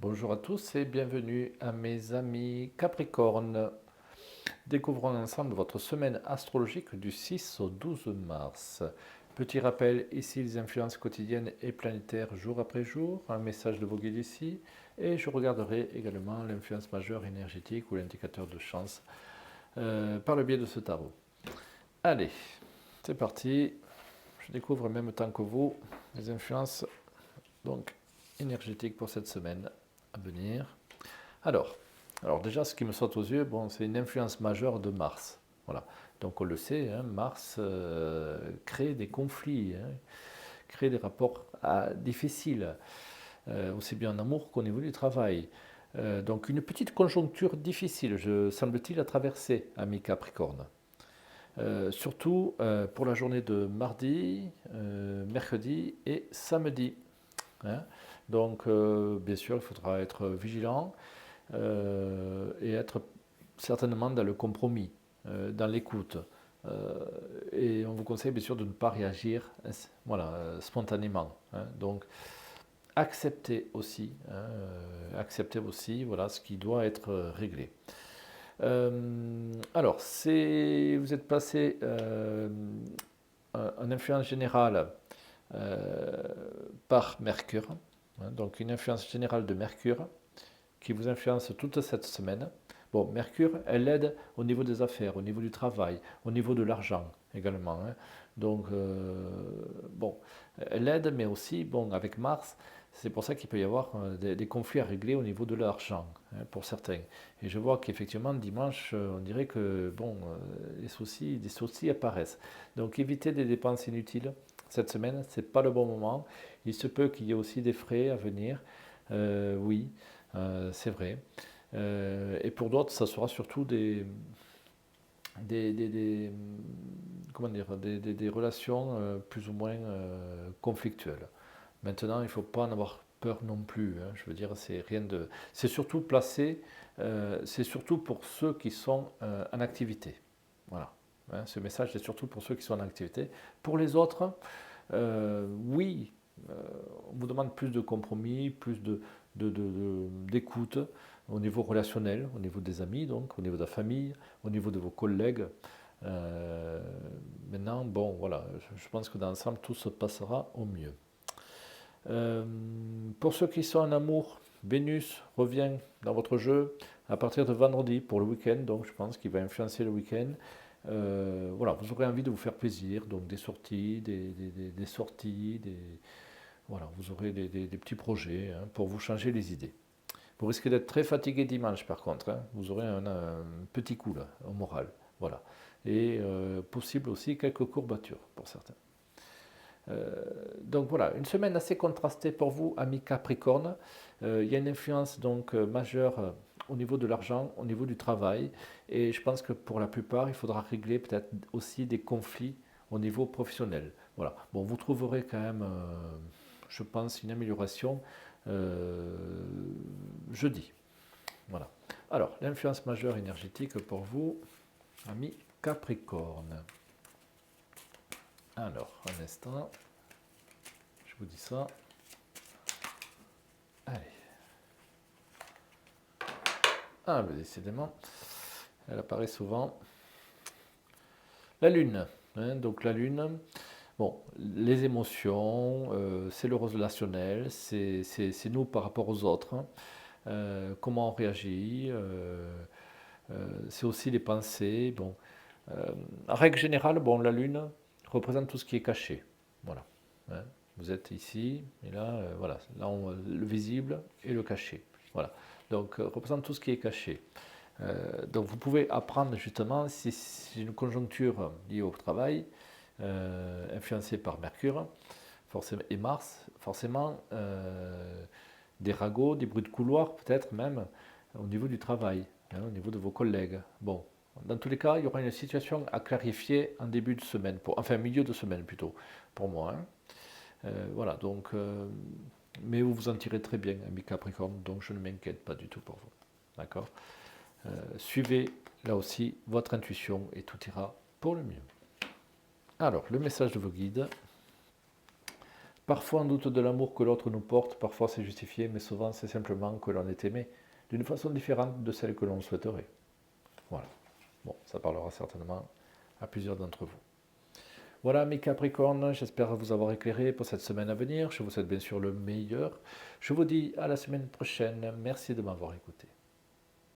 Bonjour à tous et bienvenue à mes amis Capricorne. Découvrons ensemble votre semaine astrologique du 6 au 12 mars. Petit rappel, ici les influences quotidiennes et planétaires jour après jour, un message de vos guides ici, et je regarderai également l'influence majeure énergétique ou l'indicateur de chance par le biais de ce tarot. Allez, c'est parti. Je découvre en même temps que vous les influences donc énergétiques pour cette semaine à venir. Alors, alors déjà, ce qui me saute aux yeux, bon, c'est une influence majeure de Mars. Voilà. Donc on le sait, hein, Mars crée des conflits, hein, crée des rapports difficiles, aussi bien en amour qu'au niveau du travail. Donc une petite conjoncture difficile, semble-t-il, à traverser, ami Capricorne. Surtout pour la journée de mardi, mercredi et samedi, hein. Donc, bien sûr, il faudra être vigilant et être certainement dans le compromis, dans l'écoute. Et on vous conseille bien sûr de ne pas réagir voilà, spontanément, hein. Donc, acceptez aussi voilà, ce qui doit être réglé. Alors, vous êtes passé en influence générale euh, par Mercure, hein, donc une influence générale de Mercure qui vous influence toute cette semaine. Bon, Mercure, elle aide au niveau des affaires, au niveau du travail, au niveau de l'argent également, hein. Donc, bon, elle aide, mais aussi, bon, avec Mars, c'est pour ça qu'il peut y avoir des conflits à régler au niveau de l'argent, hein, pour certains. Et je vois qu'effectivement, dimanche, on dirait que, bon, des soucis apparaissent. Donc, évitez des dépenses inutiles. Cette semaine, c'est pas le bon moment. Il se peut qu'il y ait aussi des frais à venir. Oui, c'est vrai. Et pour d'autres, ça sera surtout des, comment dire, des relations plus ou moins conflictuelles. Maintenant, il ne faut pas en avoir peur non plus, hein. Je veux dire, c'est rien de. C'est surtout placé, c'est surtout pour ceux qui sont en activité. Voilà. Hein, ce message est surtout pour ceux qui sont en activité. Pour les autres, oui, euh, on vous demande plus de compromis, plus d'écoute au niveau relationnel, au niveau des amis, donc au niveau de la famille, au niveau de vos collègues. Euh, Maintenant, bon, voilà, je pense que dans l'ensemble, tout se passera au mieux. Euh, pour ceux qui sont en amour, Vénus revient dans votre jeu à partir de vendredi pour le week-end, donc je pense qu'il va influencer le week-end. Voilà, vous aurez envie de vous faire plaisir, donc des sorties, des sorties, voilà, vous aurez des petits projets, hein, pour vous changer les idées. Vous risquez d'être très fatigué dimanche par contre, hein. Vous aurez un petit coup là, au moral. Voilà. Et possible aussi quelques courbatures pour certains. Donc voilà, une semaine assez contrastée pour vous, amis Capricorne. Il y a une influence donc majeure au niveau de l'argent, au niveau du travail, et je pense que pour la plupart, il faudra régler peut-être aussi des conflits au niveau professionnel. Voilà. Bon, vous trouverez quand même, je pense, une amélioration euh, jeudi. Voilà. Alors, l'influence majeure énergétique pour vous, amis Capricorne. Alors, un instant, je vous dis ça. Allez. Ah, mais décidément, elle apparaît souvent. La Lune, hein, donc la Lune, bon, les émotions, c'est le relationnel, c'est nous par rapport aux autres, hein. Comment on réagit, c'est aussi les pensées. Bon, en règle générale, bon, la Lune représente tout ce qui est caché. Voilà, hein. Vous êtes ici, et là, voilà, le visible et le caché. Voilà, donc représente tout ce qui est caché. Donc vous pouvez apprendre justement si c'est une conjoncture liée au travail, influencée par Mercure forcément, et Mars, forcément des ragots, des bruits de couloir peut-être même au niveau du travail, hein, au niveau de vos collègues. Bon, dans tous les cas, il y aura une situation à clarifier en début de semaine, enfin milieu de semaine plutôt, pour moi, hein. Voilà, donc, mais vous vous en tirez très bien, ami Capricorne, donc je ne m'inquiète pas du tout pour vous. D'accord? Suivez là aussi votre intuition et tout ira pour le mieux. Alors, le message de vos guides Parfois on doute de l'amour que l'autre nous porte, parfois c'est justifié, mais souvent c'est simplement que l'on est aimé d'une façon différente de celle que l'on souhaiterait. Voilà. Bon, ça parlera certainement à plusieurs d'entre vous. Voilà mes Capricornes, j'espère vous avoir éclairé pour cette semaine à venir. Je vous souhaite bien sûr le meilleur. Je vous dis à la semaine prochaine. Merci de m'avoir écouté.